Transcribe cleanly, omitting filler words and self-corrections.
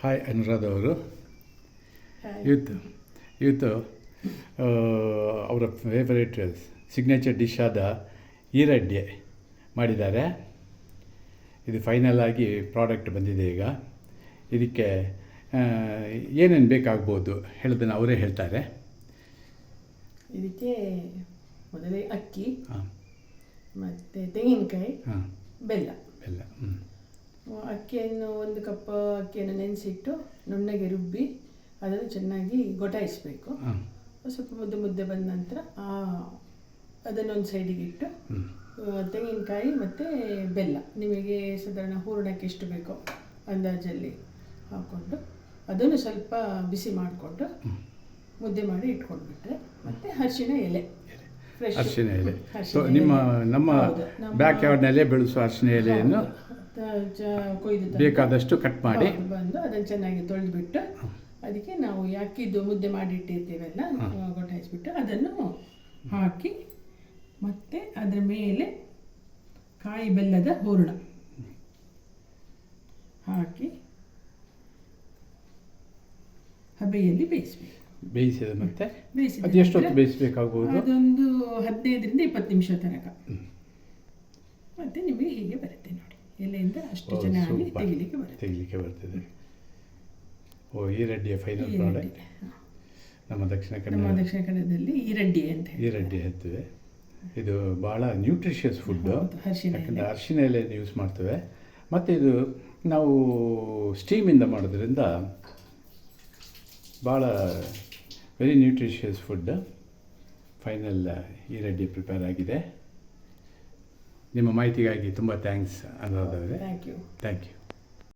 Hi Anuradha ಅವರು. ಇವತ್ತು ಅವರ ಫೇವರೇಟ್ ಸಿಗ್ನೇಚರ್ ಡಿಶ್ ಆದ ಈರಡ್ಡೆ ಮಾಡಿದ್ದಾರೆ. ಇದು ಫೈನಲ್ ಆಗಿ ಪ್ರಾಡಕ್ಟ್ ಬಂದಿದೆ. ಈಗ ಇದಕ್ಕೆ ಏನೇನು ಬೇಕಾಗ್ಬೋದು ಹೇಳೋದನ್ನು ಅವರೇ ಹೇಳ್ತಾರೆ. ಇದಕ್ಕೆ ಮೊದಲೇ ಅಕ್ಕಿ ಮತ್ತು ತೆಂಗಿನಕಾಯಿ, ಬೆಲ್ಲ. ಅಕ್ಕಿಯನ್ನು 1 ಕಪ್ ಅಕ್ಕಿಯನ್ನು ನೆನೆಸಿಟ್ಟು ನುಣ್ಣಗೆ ರುಬ್ಬಿ ಅದನ್ನು ಚೆನ್ನಾಗಿ ಗೊಟಾಯಿಸಬೇಕು. ಸ್ವಲ್ಪ ಮುದ್ದೆ ಬಂದ ನಂತರ ಅದನ್ನೊಂದು ಸೈಡಿಗೆ ಇಟ್ಟು ತೆಂಗಿನಕಾಯಿ ಮತ್ತು ಬೆಲ್ಲ ನಿಮಗೆ ಸಾಧಾರಣ ಹೂರಣಕ್ಕೆ ಎಷ್ಟು ಬೇಕೋ ಅಂದಾಜಲ್ಲಿ ಹಾಕ್ಕೊಂಡು ಅದನ್ನು ಸ್ವಲ್ಪ ಬಿಸಿ ಮಾಡಿಕೊಂಡು ಮುದ್ದೆ ಮಾಡಿ ಇಟ್ಕೊಂಡ್ಬಿಟ್ರೆ ಮತ್ತು ಅರಿಶಿನ ಎಲೆ, ಅರಿಶಿನ ಎಲೆ ನಮ್ಮ ಬ್ಯಾಕ್ ಯಾರ್ಡ್ನಲ್ಲೇ ಬೆಳೆಸುವ ಅರಿಶಿನ ಎಲೆಯನ್ನು ಕೊಯ್ದು ಬೇಕಾದಷ್ಟು ಕಟ್ ಮಾಡಿ ಬಂದು ಅದನ್ನು ಚೆನ್ನಾಗಿ ತೊಳೆದುಬಿಟ್ಟು ಅದಕ್ಕೆ ನಾವು ಅಕ್ಕಿದ್ದು ಮುದ್ದೆ ಮಾಡಿಟ್ಟಿರ್ತೀವಲ್ಲ ಗೊಟಾಯಿಸ್ಬಿಟ್ಟು ಅದನ್ನು ಹಾಕಿ ಮತ್ತು ಅದರ ಮೇಲೆ ಕಾಯಿ ಬೆಲ್ಲದ ಹೂರಣ ಹಾಕಿ ಹಬೆಯಲ್ಲಿ ಬೇಯಿಸಿದ ಮತ್ತೆ ಅದು ಎಷ್ಟೊತ್ತು ಬೇಯಿಸಬೇಕಾಗ್ಬೋದು? ಅದೊಂದು 15ರಿಂದ 20 ನಿಮಿಷ ತನಕ. ಮತ್ತೆ ನಿಮಗೆ ಹೀಗೆ ಬರುತ್ತೆ ನೋಡಿ, ಎಲೆಯಿಂದ ಅಷ್ಟು ಚೆನ್ನಾಗಿ ತೆಗಿಲಿಕ್ಕೆ ಬರ್ತದೆ. ಈರಡ್ಡಿಯ ಫೈನಲ್ ಪ್ರಾಡಕ್ಟ್ ನಮ್ಮ ದಕ್ಷಿಣ ಕನ್ನಡದಲ್ಲಿ ಈರಡ್ಡಿ ಅಂತ ಈರಡ್ಡಿ ಹೇಳ್ತೇವೆ. ಇದು ಭಾಳ ನ್ಯೂಟ್ರಿಷಿಯಸ್ ಫುಡ್ಡು, ಯಾಕಂದರೆ ಅರಿಶಿನ ಎಲೆಯನ್ನು ಯೂಸ್ ಮಾಡ್ತೇವೆ. ಮತ್ತು ಇದು ನಾವು ಸ್ಟೀಮಿಂದ ಮಾಡೋದ್ರಿಂದ ಭಾಳ ವೆರಿ ನ್ಯೂಟ್ರಿಷಿಯಸ್ ಫುಡ್. ಫೈನಲ್ ಈರಡ್ಡಿ ಪ್ರಿಪೇರ್ ಆಗಿದೆ. ನಿಮ್ಮ ಮಾಹಿತಿಗಾಗಿ ತುಂಬ ಥ್ಯಾಂಕ್ಸ್ ಅನುರಾಧ ಅವರೇ. Thank you.